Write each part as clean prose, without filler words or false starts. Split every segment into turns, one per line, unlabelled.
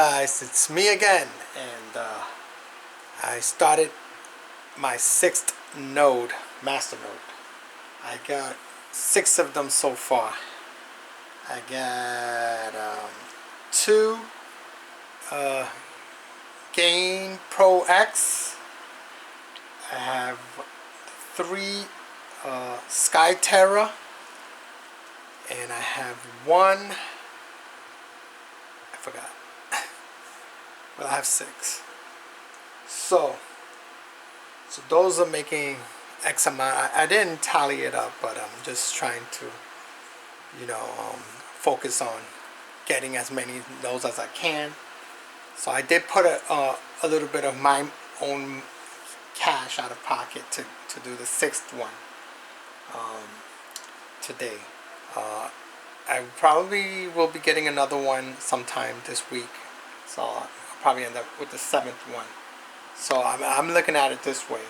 guys, it's me again, and I started my 6th node, Masternode. I got 6 of them so far. I got 2 Gain Pro X. I have 3 Skyterra, and I have 1. I forgot. Well, I have 6. So those are making X amount. I didn't tally it up, but I'm just trying to, focus on getting as many nodes as I can. So I did put a little bit of my own cash out of pocket to do the 6th one today. I probably will be getting another one sometime this week, so I'll probably end up with the 7th one. So I'm looking at it this way.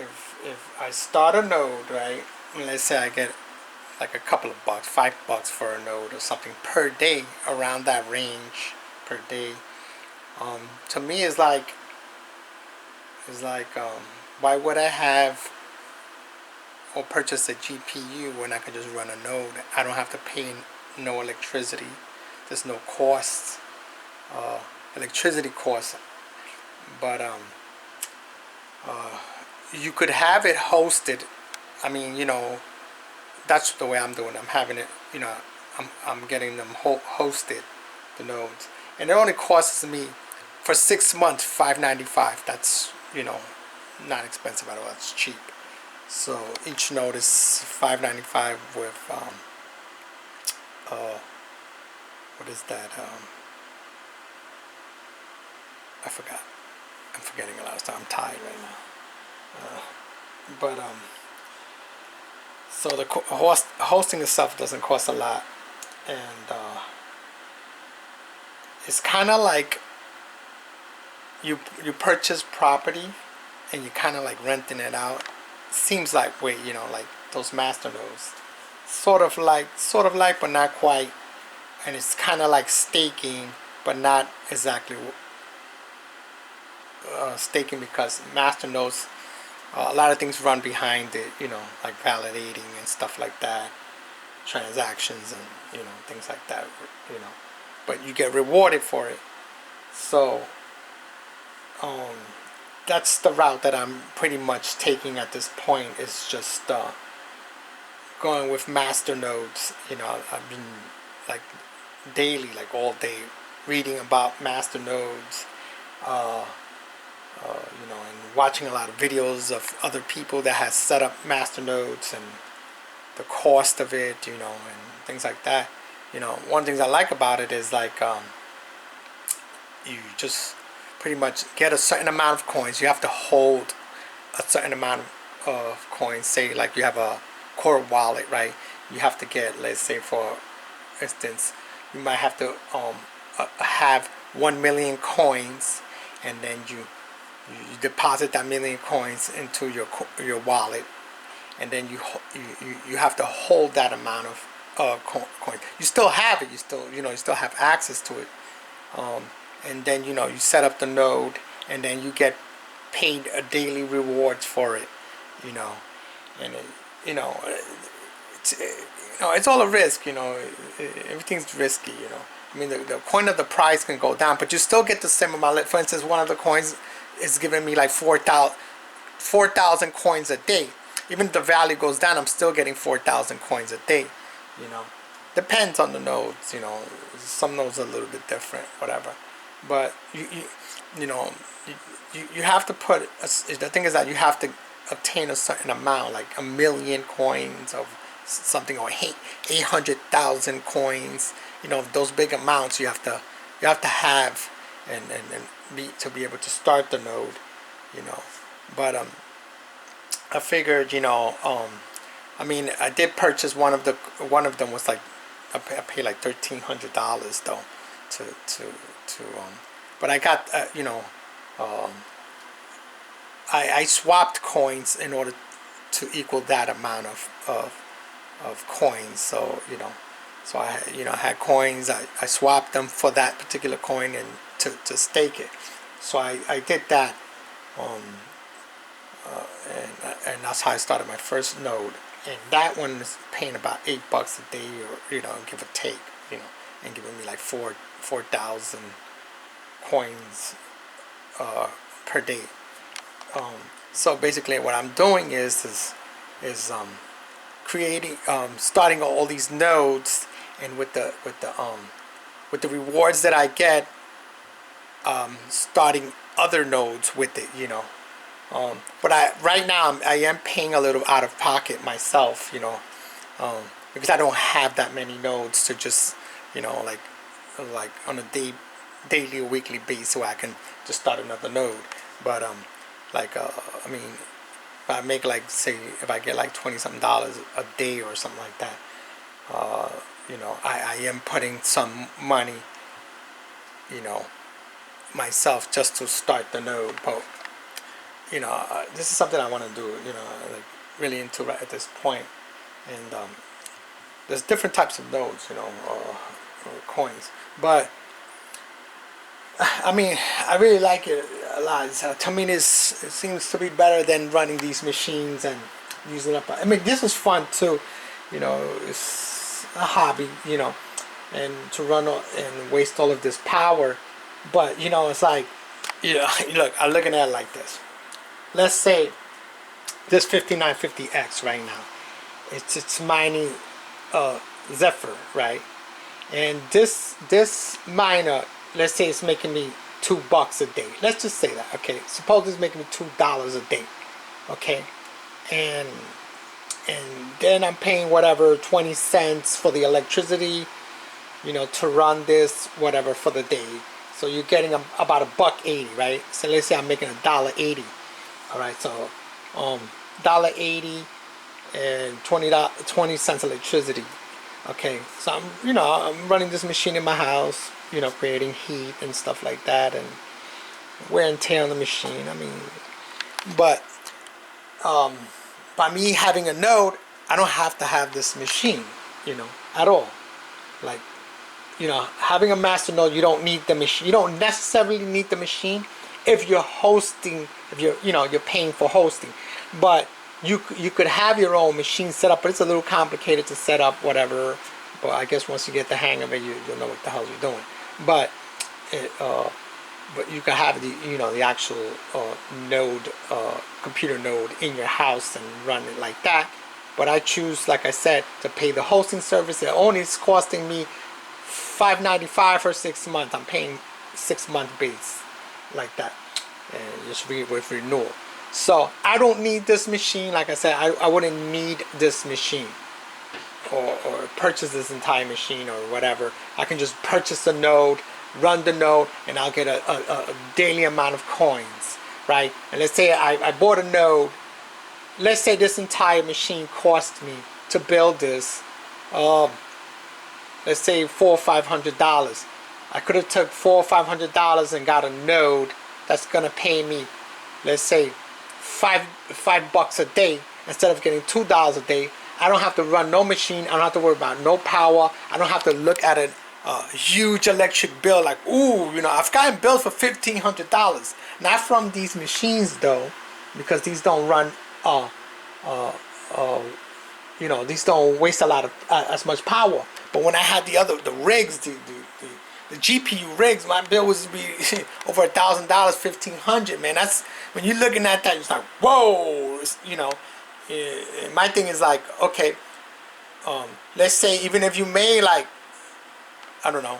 If I start a node, right, let's say I get like a couple of bucks, $5 for a node or something per day, around that range per day. To me, it's like why would I have or purchase a GPU when I can just run a node? I don't have to pay no electricity. There's no costs, electricity costs. But you could have it hosted. I mean, that's the way I'm doing. I'm having it. I'm getting them hosted, the nodes, and it only costs me for 6 months $5.95. That's not expensive at all. It's cheap. So each node is $5.95 with what is that? I forgot. I'm forgetting a lot of stuff. I'm tired right now. So the hosting itself doesn't cost a lot, and it's kind of like you purchase property and you kind of like renting it out. Seems like way, like those Masternodes, sort of like, but not quite. And it's kind of like staking, but not exactly staking, because Masternodes, a lot of things run behind it, like validating and stuff like that, transactions and things like that, but you get rewarded for it. So that's the route that I'm pretty much taking at this point, is just going with Masternodes. I've been like daily, like all day, reading about Masternodes, and watching a lot of videos of other people that has set up Masternodes and the cost of it, and things like that. One of the things I like about it is like you just pretty much get a certain amount of coins. You have to hold a certain amount of coins. Say like you have a core wallet, right? You have to get, let's say for instance, you might have to have 1 million coins, and then you deposit that million coins into your wallet, and then you have to hold that amount of coins. You still have it. You still have access to it. And then you set up the node, and then you get paid a daily rewards for it. And it's all a risk. Everything's risky. I mean, the coin of the price can go down, but you still get the same amount. For instance, one of the coins is giving me like 4,000 coins a day. Even if the value goes down, I'm still getting 4,000 coins a day. Depends on the nodes. Some nodes are a little bit different, whatever. But you have to put. The thing is that you have to obtain a certain amount, like 1 million coins of something, or 800,000 coins. Those big amounts you have to have and to be able to start the node. But I figured, I mean, I did purchase one of them was like, I paid like $1,300 though but I got I swapped coins in order to equal that amount of coins. So So I had coins. I swapped them for that particular coin and to stake it. So I did that, um, and that's how I started my first node. And that one is paying about $8 a day, or give or take, and giving me like 4,000 coins per day. So basically, what I'm doing is creating, starting all these nodes, and with the rewards that I get, starting other nodes with it. But right now I am paying a little out of pocket myself, because I don't have that many nodes to just, like on a daily or weekly basis, where I can just start another node. But I mean, if I make, like, say, if I get like $20-something a day or something like that, I am putting some money, myself, just to start the node. But this is something I want to do, like, really into right at this point. And there's different types of nodes, or coins. But I mean, I really like it a lot. To me, it seems to be better than running these machines and using up. I mean, this is fun too. It's a hobby, and to run and waste all of this power. But it's like, look, I'm looking at it like this. Let's say this 5950X right now, it's mining Zephyr, right? And this miner, let's say it's making me $2 a day. Let's just say that, okay? Suppose it's making me $2 a day, okay? And then I'm paying whatever 20 cents for the electricity, to run this whatever for the day. So you're getting about $1.80, right? So let's say I'm making $1.80. All right, so $1.80 and 20 cents electricity. Okay, so I'm running this machine in my house, creating heat and stuff like that, and wear and tear on the machine. I mean, but by me having a node, I don't have to have this machine, at all. Like, having a master node, you don't need the machine. You don't necessarily need the machine if you're hosting, if you're paying for hosting. But you could have your own machine set up, but it's a little complicated to set up, whatever. But I guess once you get the hang of it, you'll know what the hell you're doing. But you can have the actual node, computer node in your house and run it like that. But I choose, like I said, to pay the hosting service. It only is costing me $5.95 for 6 months. I'm paying 6-month base like that, and just with renewal. So I don't need this machine. Like I said, I wouldn't need this machine or purchase this entire machine or whatever. I can just purchase the node, run the node, and I'll get a daily amount of coins, right? And let's say I bought a node. Let's say this entire machine cost me to build this, let's say $400 or $500. I could have took $400 or $500 and got a node that's gonna pay me, let's say, $5 a day instead of getting $2 a day. I don't have to run no machine. I don't have to worry about no power. I don't have to look at a huge electric bill like, ooh, I've gotten bills for $1,500. Not from these machines though, because these don't run, these don't waste a lot of as much power. But when I had the rigs, the GPU rigs, my bill was be over $1,000, $1,500. Man, that's when you're looking at that, it's like, whoa, my thing is like, okay, let's say even if you made like, I don't know,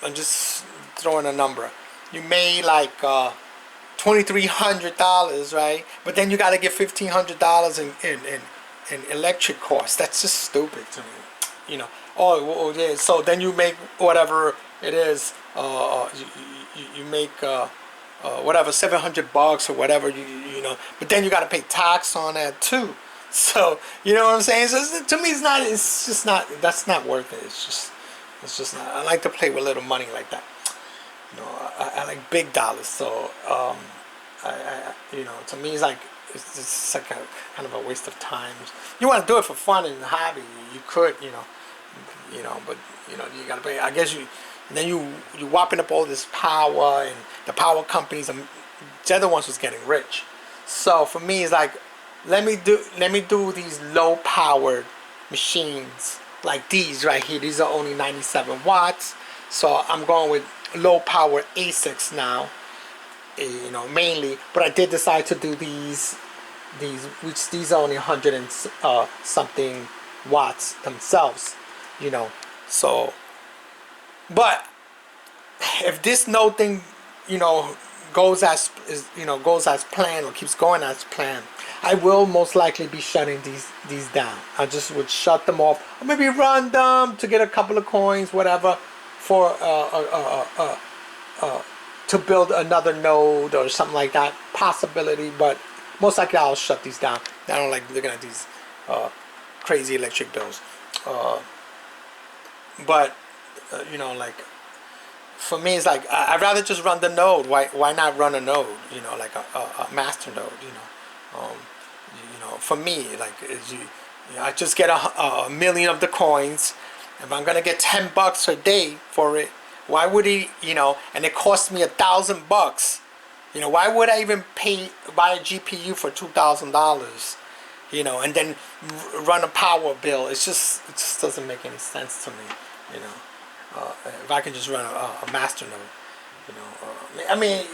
I'm just throwing a number, you made like $2,300, right? But then you got to get $1,500 in electric costs. That's just stupid to me, Oh, yeah. So then you make whatever it is. You make whatever $700 or whatever But then you got to pay tax on that too. So you know what I'm saying. So to me, it's not. It's just not. That's not worth it. It's just not. I like to play with little money like that. I like big dollars. So to me, it's like it's like a kind of a waste of time. You want to do it for fun and hobby, you could, you know, but you know, you gotta pay. I guess you, and then you whopping up all this power, and the power companies, they're the ones who's getting rich. So for me, it's like, let me do these low powered machines like these right here. These are only 97 watts. So I'm going with low power ASICs now, you know, mainly. But I did decide to do which these are only 100 and something watts themselves, you know. So, but if this node thing, you know, goes as planned or keeps going as planned, I will most likely be shutting these down. I just would shut them off, or maybe run them to get a couple of coins, whatever, for to build another node or something like that. Possibility, but most likely I'll shut these down. I don't like looking at these crazy electric bills. But you know, like, for me, it's like I'd rather just run the node. Why not run a node? You know, like a master node. You know, for me, like, I just get a million of the coins. If I'm gonna get $10 a day for it, why would he? You know, and it costs me $1,000. You know, why would I even buy a GPU for $2,000? You know, and then run a power bill. It just doesn't make any sense to me. You know, if I can just run a master node, you know, I mean,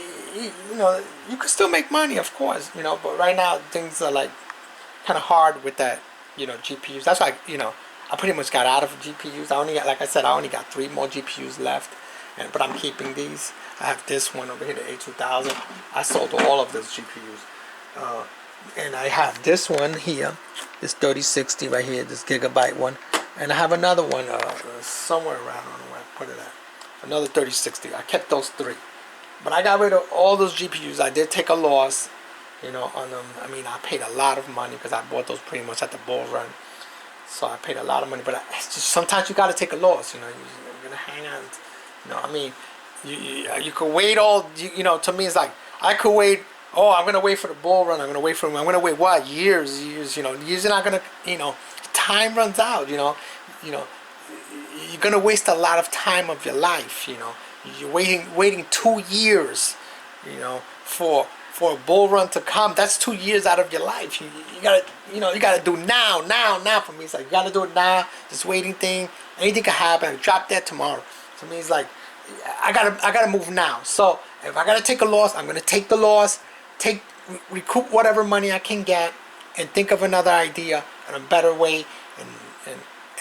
you know, you can still make money, of course, you know, but right now things are like kind of hard with that, you know, GPUs. That's why, you know, I pretty much got out of GPUs. I only got, like I said, I only got 3 more GPUs left, but I'm keeping these. I have this one over here, the A2000. I sold all of those GPUs. And I have this one here, this 3060 right here, this gigabyte one. And I have another one somewhere around, I don't know where I put it at. Another 3060. I kept those 3. But I got rid of all those GPUs. I did take a loss, you know, on them. I mean, I paid a lot of money because I bought those pretty much at the bull run. So I paid a lot of money. But it's just, sometimes you got to take a loss, you know. You're going to hang on. You know, I mean, you could wait you know, to me it's like, I could wait. Oh, I'm going to wait for the bull run. I'm going to wait what? Years, you know. Years are not going to, you know, time runs out, you know. You're going to waste a lot of time of your life, you know. You're waiting 2 years, you know, for a bull run to come. That's 2 years out of your life. You got to, you know, you got to do now for me. It's like, you got to do it now. This waiting thing, anything can happen. Drop dead tomorrow. To me, it's like, I got to move now. So if I got to take a loss, I'm going to take the loss. Recoup whatever money I can get, and think of another idea and a better way,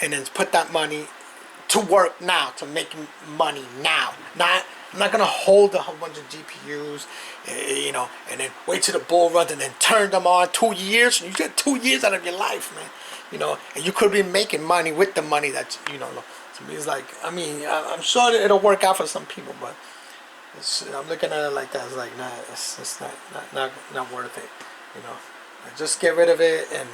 and then put that money to work now, to make money now. I'm not gonna hold a whole bunch of GPUs, you know, and then wait till the bull runs and then turn them on. 2 years, you get 2 years out of your life, man. You know, and you could be making money with the money that, you know. To me, it's like, I mean, I'm sure that it'll work out for some people, but I'm looking at it like that. It's like, nah, it's not worth it, you know. Just get rid of it, and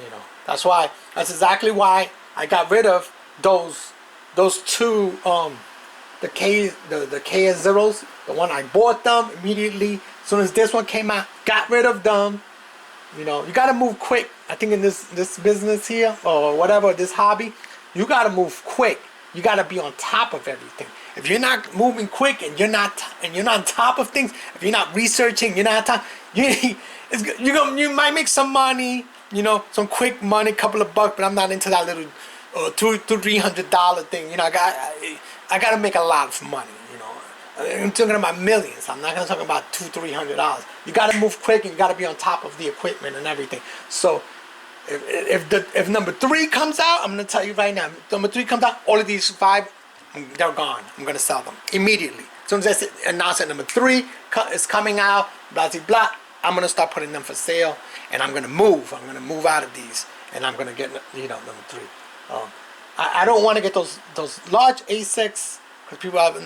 you know, that's exactly why I got rid of those 2 the KS zeros. The one I bought them immediately as soon as this one came out, got rid of them. You know, you gotta move quick. I think in this business here, or whatever, this hobby, you gotta move quick. You gotta be on top of everything. If you're not moving quick and you're not on top of things, if you're not researching, you're not on top, you might make some money, you know, some quick money, couple of bucks, but I'm not into that little $200-$300 thing. You know, I gotta make a lot of money. You know, I'm talking about millions. I'm not gonna talk about $200-$300. You gotta move quick, and you gotta be on top of the equipment and everything. So if number 3 comes out, I'm gonna tell you right now. Number 3 comes out, all of these 5, they're gone. I'm gonna sell them immediately. As soon as I announce that number 3 is coming out, blah blah blah, I'm gonna start putting them for sale, and I'm gonna move. I'm gonna move out of these, and I'm gonna get, you know, number 3. I don't want to get those large A6, because people have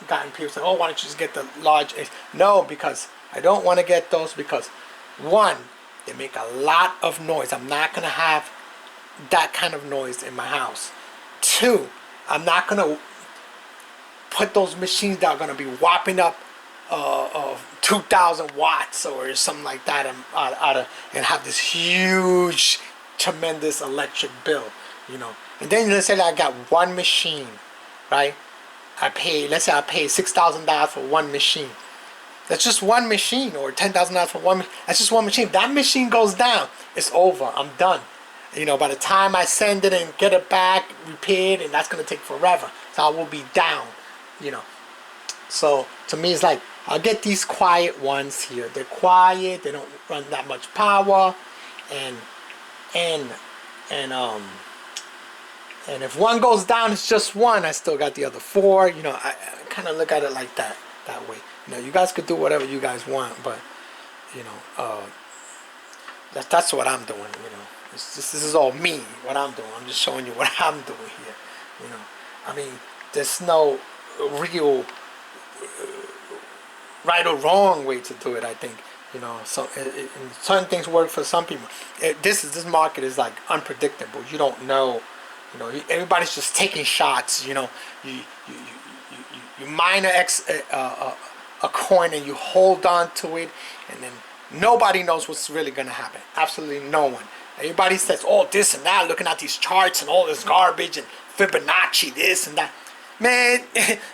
gotten people saying, oh, why don't you just get the large A6? No, because I don't want to get those, because 1, they make a lot of noise. I'm not gonna have that kind of noise in my house. 2, I'm not gonna put those machines that are gonna be whopping up 2,000 watts or something like that, and have this huge, tremendous electric bill. You know, And then let's say that I got one machine, right? Let's say I paid $6,000 for one machine. That's just one machine, or $10,000 for one. That's just one machine. If that machine goes down, it's over. I'm done. You know, by the time I send it and get it back repaired, and that's gonna take forever. So I will be down. You know. So to me, it's like I'll get these quiet ones here. They're quiet. They don't run that much power, and if one goes down, it's just one. I still got the other four. You know, I kind of look at it like that way. You know, you guys could do whatever you guys want, but you know, that's what I'm doing. You know, this is all me. What I'm doing. I'm just showing you what I'm doing here. You know, I mean, there's no real right or wrong way to do it. I think. You know, so certain things work for some people. This market is like unpredictable. You don't know. You know, everybody's just taking shots. You know, you mine a coin and you hold on to it, and then nobody knows what's really gonna happen. Absolutely no one. Everybody says, "Oh, this and that," looking at these charts and all this garbage and Fibonacci, this and that. Man,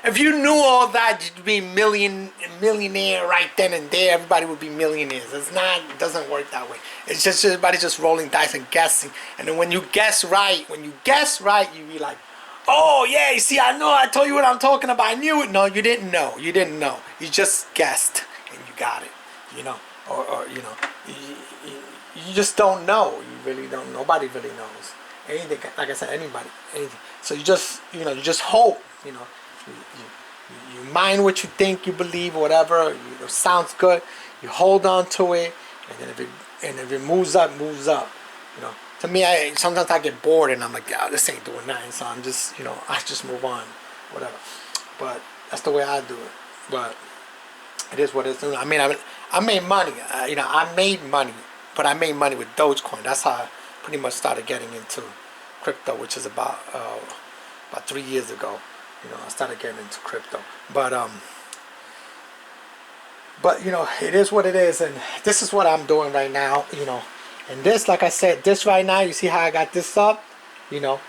if you knew all that, you'd be millionaire right then and there. Everybody would be millionaires. It's not. It doesn't work that way. It's just everybody just rolling dice and guessing. And then when you guess right, you be like, "Oh yeah, you see, I know. I told you what I'm talking about. I knew it." No, you didn't know. You didn't know. You just guessed and you got it. You know, or you know, you just don't know. You really don't. Nobody really knows anything. Like I said, anybody, anything. So you just, you know, you just hope. You know, you mind what you think, you believe, whatever. It sounds good. You hold on to it, and then if it moves up, moves up. You know, to me, sometimes I get bored and I'm like, "Yeah, this ain't doing nothing." So I'm just, you know, I just move on, whatever. But that's the way I do it. But it is what it is. I mean, I made money. You know, I made money, but I made money with Dogecoin. That's how I pretty much started getting into crypto, which is about 3 years ago. You know, I started getting into crypto, but you know, it is what it is, and this is what I'm doing right now. You know, and this, like I said, this right now, you see how I got this up. You know,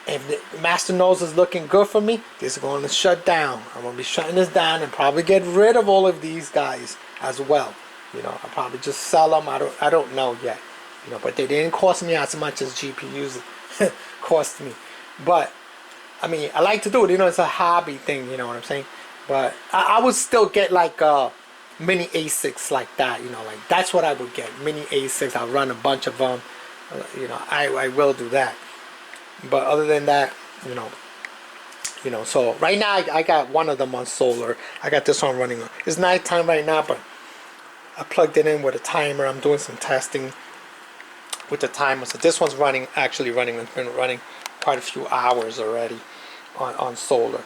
if the Masternodes is looking good for me, this is going to shut down. I'm going to be shutting this down and probably get rid of all of these guys as well. You know, I'll probably just sell them. I don't know yet. You know, but they didn't cost me as much as GPUs cost me, but I mean, I like to do it. You know, it's a hobby thing. You know what I'm saying? But I would still get like mini ASICs like that. You know, like that's what I would get. Mini ASICs. I'll run a bunch of them. You know, I will do that. But other than that, you know. So right now I got one of them on solar. I got this one running. It's nighttime right now, but I plugged it in with a timer. I'm doing some testing with the timer. So this one's actually running. It's been running quite a few hours already on solar.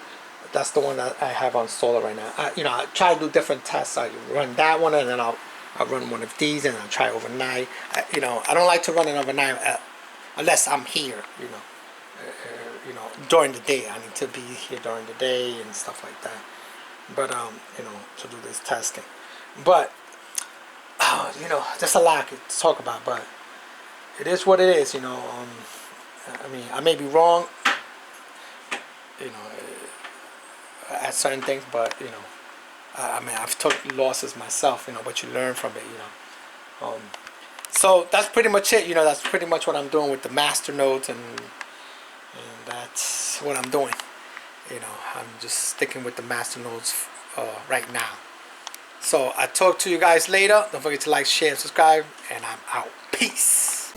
That's the one that I have on solar right now. You know, I try to do different tests. I run that one, and then I'll run one of these, and I'll try overnight. You know, I don't like to run it overnight unless I'm here. You know, during the day. I need to be here during the day and stuff like that. But you know, to do this testing. But you know, there's a lot to talk about, but it is what it is. You know. I mean, I may be wrong, you know, at certain things, but you know, I mean, I've took losses myself, you know, but you learn from it, you know. So that's pretty much it. You know, that's pretty much what I'm doing with the Masternodes, and that's what I'm doing. You know, I'm just sticking with the Masternodes right now. So I talk to you guys later. Don't forget to like, share, and subscribe, and I'm out. Peace.